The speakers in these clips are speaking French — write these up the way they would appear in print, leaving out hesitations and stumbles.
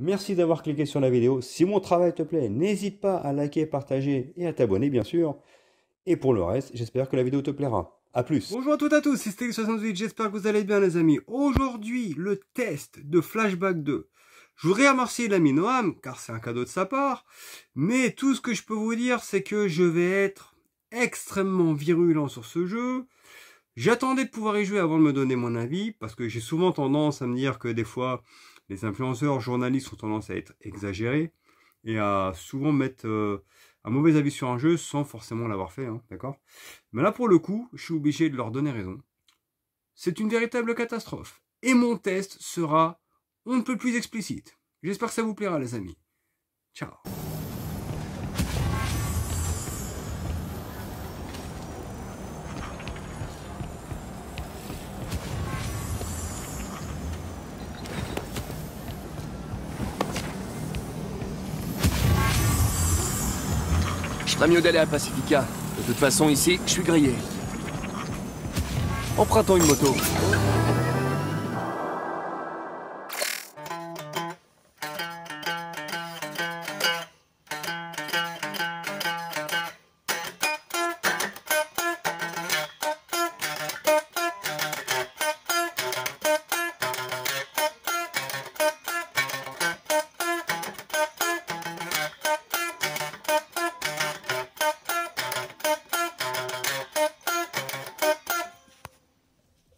Merci d'avoir cliqué sur la vidéo. Si mon travail te plaît, n'hésite pas à liker, partager et à t'abonner, bien sûr. Et pour le reste, j'espère que la vidéo te plaira. A plus. Bonjour à toutes et à tous, c'est Steak68, j'espère que vous allez bien les amis. Aujourd'hui, le test de Flashback 2. Je voudrais remercier l'ami Noam, car c'est un cadeau de sa part. Mais tout ce que je peux vous dire, c'est que je vais être extrêmement virulent sur ce jeu. J'attendais de pouvoir y jouer avant de me donner mon avis, parce que j'ai souvent tendance à me dire que des fois, les influenceurs, journalistes ont tendance à être exagérés et à souvent mettre un mauvais avis sur un jeu sans forcément l'avoir fait, hein, d'accord? Mais là, pour le coup, je suis obligé de leur donner raison. C'est une véritable catastrophe. Et mon test sera on ne peut plus explicite. J'espère que ça vous plaira, les amis. Ciao. Je ferais mieux d'aller à Pacifica. De toute façon, ici, je suis grillé. Empruntons une moto.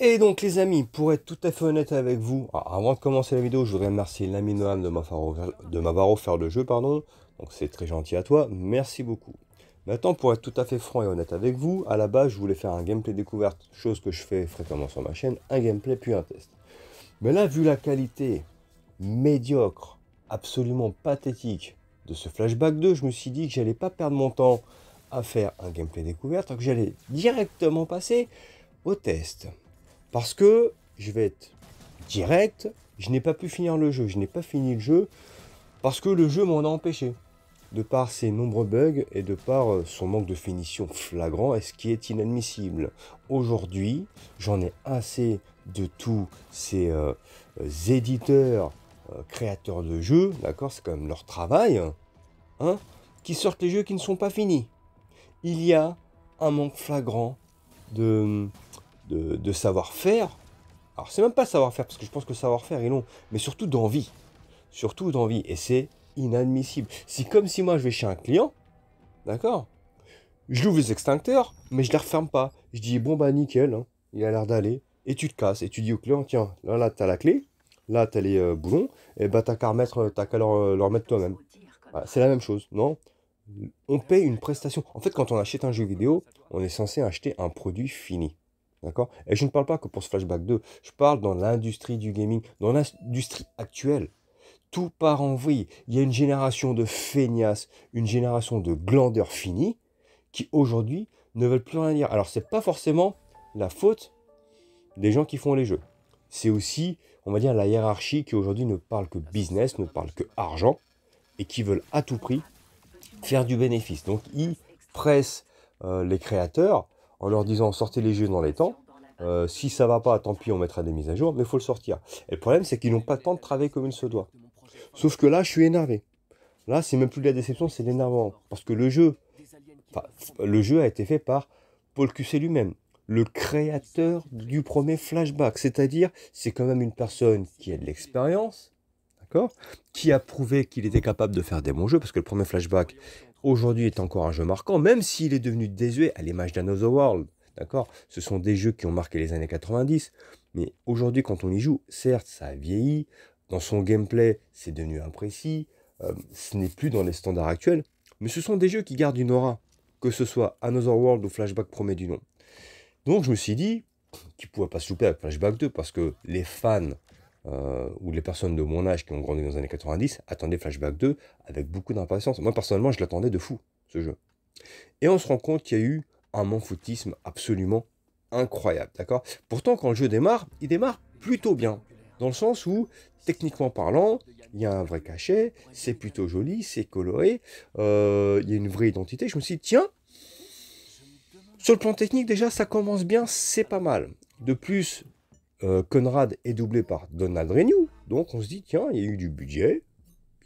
Et donc les amis, pour être tout à fait honnête avec vous, avant de commencer la vidéo, je voudrais remercier l'ami Noam de m'avoir offert le jeu, pardon. Donc c'est très gentil à toi, merci beaucoup. Maintenant, pour être tout à fait franc et honnête avec vous, à la base, je voulais faire un gameplay découverte, chose que je fais fréquemment sur ma chaîne, un gameplay puis un test. Mais là, vu la qualité médiocre, absolument pathétique de ce Flashback 2, je me suis dit que j'allais pas perdre mon temps à faire un gameplay découverte, que j'allais directement passer au test. Parce que, je vais être direct, je n'ai pas pu finir le jeu. Je n'ai pas fini le jeu parce que le jeu m'en a empêché. De par ses nombreux bugs et de par son manque de finition flagrant, et ce qui est inadmissible. Aujourd'hui, j'en ai assez de tous ces éditeurs, créateurs de jeux, d'accord, c'est quand même leur travail, hein, qui sortent les jeux qui ne sont pas finis. Il y a un manque flagrant de savoir-faire. Alors c'est même pas savoir-faire, parce que je pense que le savoir-faire est long, mais surtout d'envie. Surtout d'envie, et c'est inadmissible. C'est comme si moi je vais chez un client, d'accord, je l'ouvre les extincteurs, mais je les referme pas. Je dis bon bah nickel, hein, il a l'air d'aller, et tu te casses, et tu dis au client, tiens, là t'as la clé, là t'as les boulons, et bah t'as qu'à leur mettre toi-même. Voilà, c'est la même chose, non? On paye une prestation. En fait, quand on achète un jeu vidéo, on est censé acheter un produit fini. D'accord? Et je ne parle pas que pour ce Flashback 2, je parle dans l'industrie du gaming, dans l'industrie actuelle. Tout part en vrille. Il y a une génération de feignasses, une génération de glandeurs finis, qui aujourd'hui ne veulent plus rien dire. Alors, c'est pas forcément la faute des gens qui font les jeux. C'est aussi, on va dire, la hiérarchie qui aujourd'hui ne parle que business, ne parle que argent, et qui veulent à tout prix faire du bénéfice. Donc, ils pressent les créateurs en leur disant sortez les jeux dans les temps. Si ça va pas, tant pis, on mettra des mises à jour, mais il faut le sortir. Et le problème, c'est qu'ils n'ont pas le temps de travailler comme il se doit. Sauf que là, je suis énervé. Là, c'est même plus de la déception, c'est l'énervement. Parce que le jeu a été fait par Paul Cussé lui-même, le créateur du premier Flashback. C'est-à-dire, c'est quand même une personne qui a de l'expérience, d'accord, qui a prouvé qu'il était capable de faire des bons jeux, parce que le premier Flashback, aujourd'hui, est encore un jeu marquant, même s'il est devenu désuet à l'image d'Another World. D'accord? Ce sont des jeux qui ont marqué les années 90, mais aujourd'hui, quand on y joue, certes, ça a vieilli, dans son gameplay, c'est devenu imprécis, ce n'est plus dans les standards actuels, mais ce sont des jeux qui gardent une aura, que ce soit Another World ou Flashback premier du nom. Donc je me suis dit qu'il ne pouvait pas se louper avec Flashback 2, parce que les fans, ou les personnes de mon âge qui ont grandi dans les années 90, attendaient Flashback 2 avec beaucoup d'impatience. Moi, personnellement, je l'attendais de fou, ce jeu. Et on se rend compte qu'il y a eu un manfoutisme absolument incroyable, d'accord? Pourtant, quand le jeu démarre, il démarre plutôt bien. Dans le sens où, techniquement parlant, il y a un vrai cachet, c'est plutôt joli, c'est coloré, il y a une vraie identité. Je me suis dit, tiens, sur le plan technique, déjà, ça commence bien, c'est pas mal. De plus, Conrad est doublé par Donald Renew, donc on se dit, tiens, il y a eu du budget,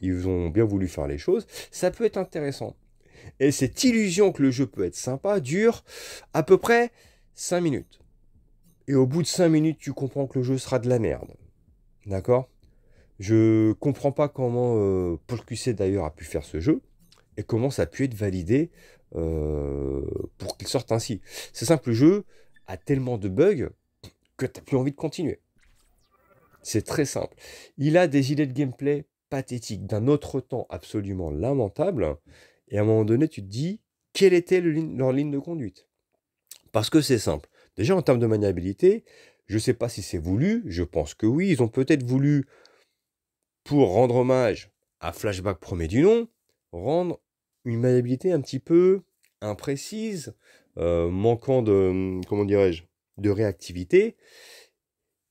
ils ont bien voulu faire les choses, ça peut être intéressant. Et cette illusion que le jeu peut être sympa dure à peu près 5 minutes. Et au bout de 5 minutes, tu comprends que le jeu sera de la merde. D'accord? Je comprends pas comment Paul Cuisset d'ailleurs a pu faire ce jeu et comment ça a pu être validé pour qu'il sorte ainsi. C'est simple, le jeu a tellement de bugs que tu n'as plus envie de continuer. C'est très simple. Il a des idées de gameplay pathétiques, d'un autre temps absolument lamentable. Et à un moment donné, tu te dis, quelle était leur ligne de conduite? Parce que c'est simple. Déjà, en termes de maniabilité, je ne sais pas si c'est voulu, je pense que oui. Ils ont peut-être voulu, pour rendre hommage à Flashback premier du nom, rendre une maniabilité un petit peu imprécise, manquant de, comment dirais-je, de réactivité,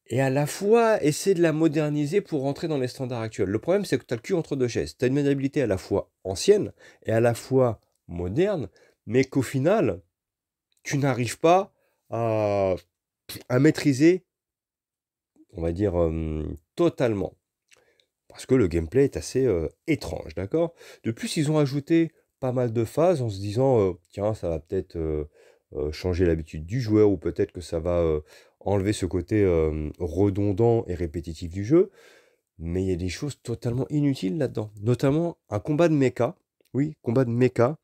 et à la fois essayer de la moderniser pour rentrer dans les standards actuels. Le problème, c'est que tu as le cul entre deux chaises. Tu as une maniabilité à la fois ancienne et à la fois moderne, mais qu'au final, tu n'arrives pas à maîtriser, on va dire, totalement. Parce que le gameplay est assez étrange, d'accord? De plus, ils ont ajouté pas mal de phases en se disant, tiens, ça va peut-être changer l'habitude du joueur, ou peut-être que ça va enlever ce côté redondant et répétitif du jeu. Mais il y a des choses totalement inutiles là-dedans. Notamment un combat de mecha. Oui, combat de mecha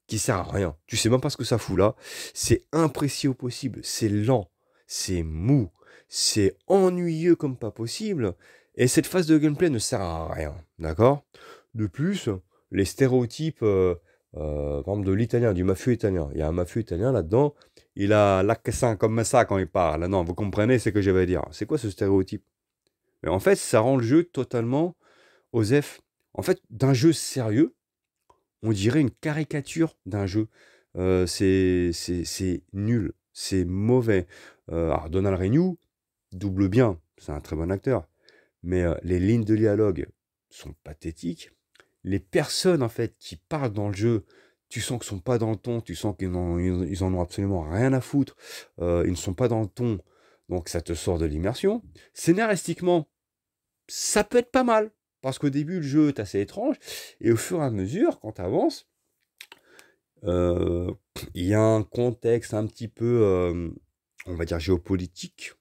qui sert à rien. Tu sais même pas ce que ça fout là. C'est imprécis au possible. C'est lent. C'est mou. C'est ennuyeux comme pas possible. Et cette phase de gameplay ne sert à rien. D'accord? De plus, les stéréotypes, par exemple, de l'italien, du mafieux italien. Il y a un mafieux italien là-dedans. Il a l'accent comme ça quand il parle. Non, vous comprenez ce que je vais dire. C'est quoi ce stéréotype? Mais en fait, ça rend le jeu totalement osef. En fait, d'un jeu sérieux, on dirait une caricature d'un jeu. C'est nul, c'est mauvais. Alors Donald Renew double bien, c'est un très bon acteur. Mais les lignes de dialogue sont pathétiques. Les personnes en fait qui parlent dans le jeu, tu sens qu'ils sont pas dans le ton, tu sens qu'ils ils en ont absolument rien à foutre. Ils ne sont pas dans le ton, donc ça te sort de l'immersion. Scénaristiquement, ça peut être pas mal. Parce qu'au début, le jeu est assez étrange. Et au fur et à mesure, quand tu avances, il y a un contexte un petit peu, on va dire, géopolitique,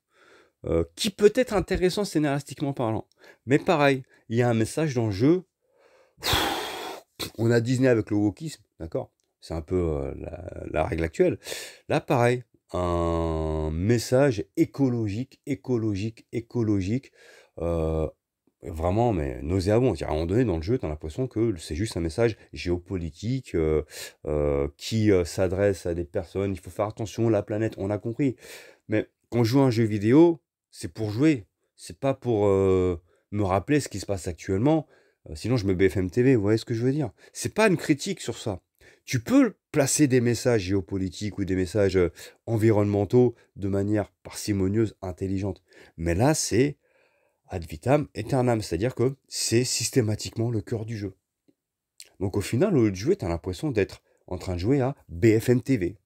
qui peut être intéressant scénaristiquement parlant. Mais pareil, il y a un message dans le jeu. On a Disney avec le wokisme, d'accord? C'est un peu la règle actuelle. Là, pareil, un message écologique, vraiment, mais nauséabond. À un moment donné, dans le jeu, tu as l'impression que c'est juste un message géopolitique qui s'adresse à des personnes. Il faut faire attention, la planète, on a compris. Mais quand je joue à un jeu vidéo, c'est pour jouer. C'est pas pour me rappeler ce qui se passe actuellement. Sinon, je mets BFM TV, vous voyez ce que je veux dire? C'est pas une critique sur ça. Tu peux placer des messages géopolitiques ou des messages environnementaux de manière parcimonieuse, intelligente. Mais là, c'est ad vitam aeternam, c'est-à-dire que c'est systématiquement le cœur du jeu. Donc au final, au lieu de jouer, tu as l'impression d'être en train de jouer à BFM TV.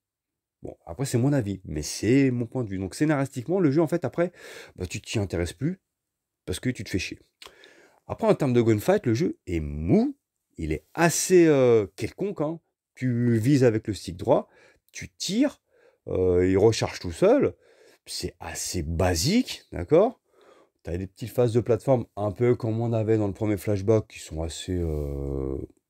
Bon, après c'est mon avis, mais c'est mon point de vue. Donc scénaristiquement, le jeu, en fait, après, bah, tu t'y intéresses plus parce que tu te fais chier. Après, en termes de gunfight, le jeu est mou, il est assez quelconque, hein. Tu vises avec le stick droit, tu tires, il recharge tout seul, c'est assez basique, d'accord? Tu as des petites phases de plateforme un peu comme on avait dans le premier Flashback qui sont assez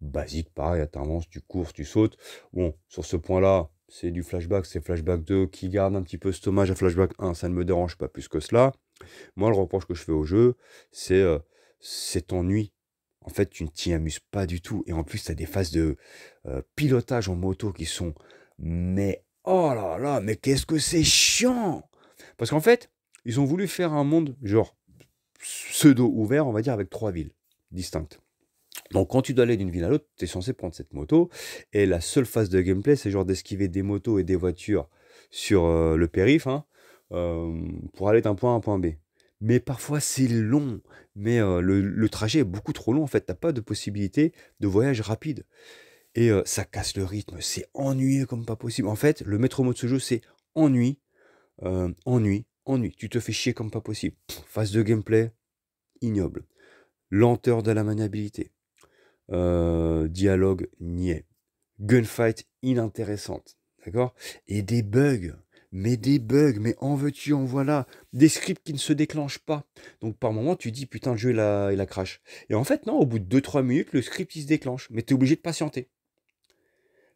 basiques, pareil, tu avances, tu cours, tu sautes. Bon, sur ce point-là, c'est du Flashback, c'est Flashback 2 qui garde un petit peu cet hommage à Flashback 1, ça ne me dérange pas plus que cela. Moi, le reproche que je fais au jeu, c'est cet ennui. En fait, tu ne t'y amuses pas du tout. Et en plus, tu as des phases de pilotage en moto qui sont... Mais, oh là là, mais qu'est-ce que c'est chiant! Parce qu'en fait, ils ont voulu faire un monde, genre, pseudo-ouvert, on va dire, avec 3 villes distinctes. Donc, quand tu dois aller d'une ville à l'autre, tu es censé prendre cette moto. Et la seule phase de gameplay, c'est genre d'esquiver des motos et des voitures sur le périph', hein, pour aller d'un point A à un point B. Mais parfois, c'est long. Mais le trajet est beaucoup trop long, en fait. Tu n'as pas de possibilité de voyage rapide. Et ça casse le rythme. C'est ennuyeux comme pas possible. En fait, le maître mot de ce jeu, c'est ennui, ennui, ennui. Tu te fais chier comme pas possible. Phase de gameplay, ignoble. Lenteur de la maniabilité. Dialogue niais. Gunfight inintéressante. D'accord? Et des bugs. Mais en veux-tu, en voilà. Des scripts qui ne se déclenchent pas. Donc par moment, tu dis, putain, le jeu, il a crash. Et en fait, non, au bout de 2-3 minutes, le script, il se déclenche. Mais tu es obligé de patienter.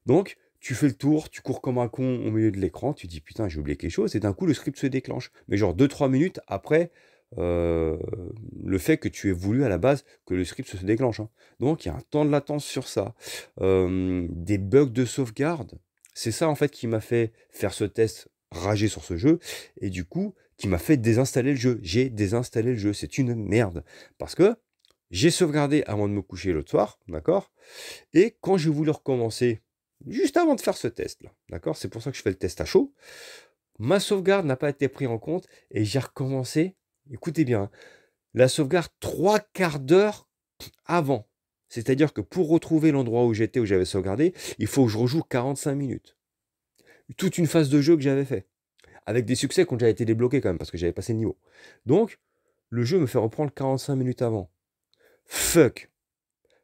Donc, tu fais le tour, tu cours comme un con au milieu de l'écran, tu dis, putain, j'ai oublié quelque chose, et d'un coup, le script se déclenche. Mais genre 2-3 minutes après le fait que tu aies voulu à la base que le script se déclenche, hein. Donc, il y a un temps de latence sur ça. Des bugs de sauvegarde. C'est ça, en fait, qui m'a fait faire ce test, rager sur ce jeu, et du coup, qui m'a fait désinstaller le jeu. J'ai désinstallé le jeu. C'est une merde. Parce que j'ai sauvegardé avant de me coucher l'autre soir, d'accord? Et quand j'ai voulu recommencer, juste avant de faire ce test-là, d'accord? C'est pour ça que je fais le test à chaud. Ma sauvegarde n'a pas été prise en compte et j'ai recommencé, écoutez bien, hein, la sauvegarde 3/4 d'heure avant. C'est-à-dire que pour retrouver l'endroit où j'étais, où j'avais sauvegardé, il faut que je rejoue 45 minutes. Toute une phase de jeu que j'avais fait. Avec des succès qui ont déjà été débloqués quand même, parce que j'avais passé le niveau. Donc, le jeu me fait reprendre 45 minutes avant. Fuck.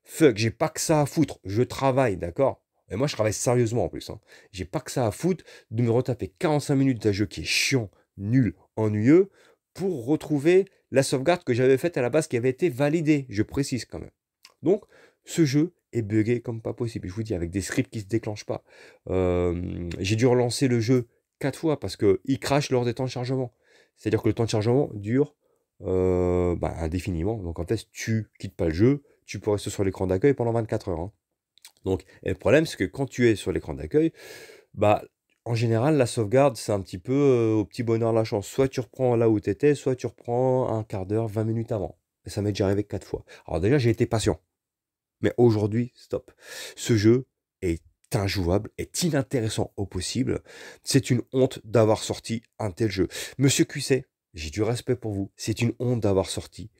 Fuck, j'ai pas que ça à foutre. Je travaille, d'accord? Et moi, je travaille sérieusement en plus, hein. J'ai pas que ça à foutre de me retaper 45 minutes d'un jeu qui est chiant, nul, ennuyeux, pour retrouver la sauvegarde que j'avais faite à la base qui avait été validée. Je précise quand même. Donc, ce jeu est buggé comme pas possible. Je vous dis, avec des scripts qui se déclenchent pas. J'ai dû relancer le jeu 4 fois parce qu'il crache lors des temps de chargement. C'est-à-dire que le temps de chargement dure indéfiniment. Donc en fait, tu quittes pas le jeu, tu peux rester sur l'écran d'accueil pendant 24 heures, hein. Donc, et le problème, c'est que quand tu es sur l'écran d'accueil, bah, en général, la sauvegarde, c'est un petit peu au petit bonheur la chance. Soit tu reprends là où tu étais, soit tu reprends un quart d'heure, 20 minutes avant. Et ça m'est déjà arrivé 4 fois. Alors déjà, j'ai été patient. Mais aujourd'hui, stop. Ce jeu est injouable, est inintéressant au possible. C'est une honte d'avoir sorti un tel jeu. Monsieur Cuisset, j'ai du respect pour vous. C'est une honte d'avoir sorti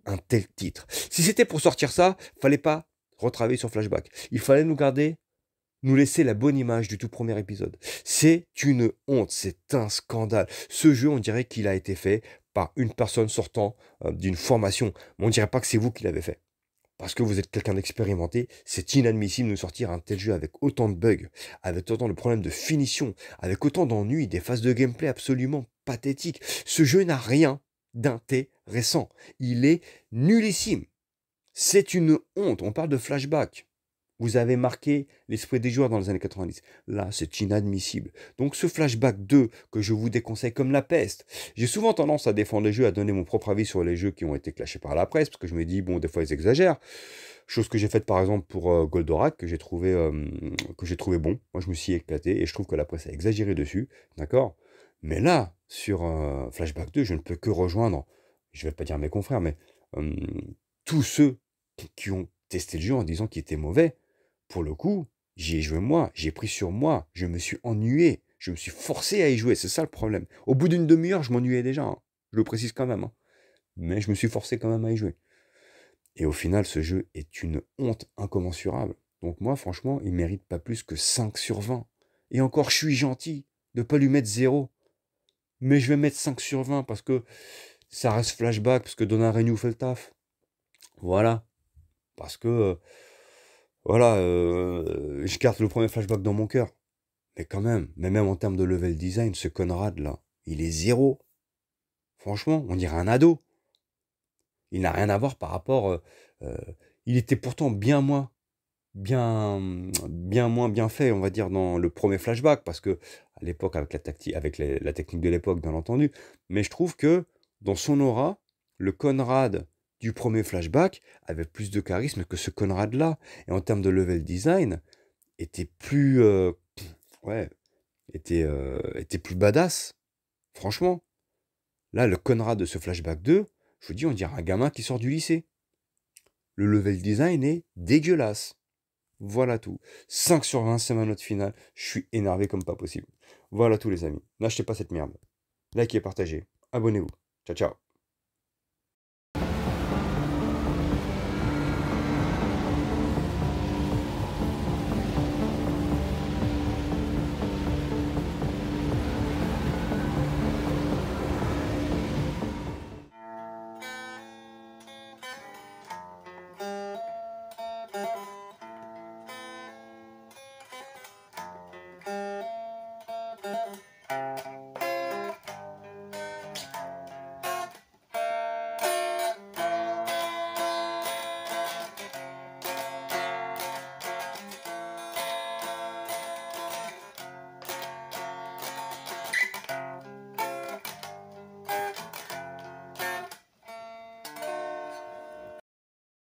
un tel titre. Si c'était pour sortir ça, fallait pas retravailler sur Flashback. Il fallait nous laisser la bonne image du tout premier épisode. C'est une honte, c'est un scandale. Ce jeu, on dirait qu'il a été fait par une personne sortant d'une formation. Mais on dirait pas que c'est vous qui l'avez fait. Parce que vous êtes quelqu'un d'expérimenté, c'est inadmissible de sortir un tel jeu avec autant de bugs, avec autant de problèmes de finition, avec autant d'ennuis, des phases de gameplay absolument pathétiques. Ce jeu n'a rien d'intéressant. Il est nullissime. C'est une honte. On parle de Flashback. Vous avez marqué l'esprit des joueurs dans les années 90. Là, c'est inadmissible. Donc ce Flashback 2 que je vous déconseille comme la peste. J'ai souvent tendance à défendre les jeux, à donner mon propre avis sur les jeux qui ont été clashés par la presse, parce que je me dis, bon, des fois ils exagèrent. Chose que j'ai faite par exemple pour Goldorak, que j'ai trouvé bon. Moi, je me suis éclaté et je trouve que la presse a exagéré dessus. D'accord? Mais là, sur Flashback 2, je ne peux que rejoindre, je ne vais pas dire mes confrères, mais tous ceux qui ont testé le jeu en disant qu'il était mauvais. Pour le coup, j'y ai joué moi, j'ai pris sur moi, je me suis ennuyé, je me suis forcé à y jouer, c'est ça le problème. Au bout d'une demi-heure, je m'ennuyais déjà, hein. Je le précise quand même, hein. Mais je me suis forcé quand même à y jouer. Et au final, ce jeu est une honte incommensurable. Donc moi, franchement, il mérite pas plus que 5 sur 20. Et encore, je suis gentil de ne pas lui mettre 0. Mais je vais mettre 5 sur 20 parce que ça reste Flashback, parce que Donnarumma fait le taf. Voilà. Parce que... Voilà, je garde le premier Flashback dans mon cœur. Mais quand même, mais même en termes de level design, ce Conrad là, il est 0. Franchement, on dirait un ado. Il n'a rien à voir par rapport... il était pourtant bien moins bien fait, on va dire, dans le premier Flashback, parce que à l'époque, avec la technique de l'époque, bien entendu. Mais je trouve que dans son aura, le Conrad du premier Flashback avait plus de charisme que ce Conrad-là. Et en termes de level design, était plus... était plus badass. Franchement. Là, le Conrad de ce Flashback 2, je vous dis, on dirait un gamin qui sort du lycée. Le level design est dégueulasse. Voilà tout. 5 sur 20, c'est ma note finale. Je suis énervé comme pas possible. Voilà tout les amis. N'achetez pas cette merde. Likez, partagez. Abonnez-vous. Ciao, ciao.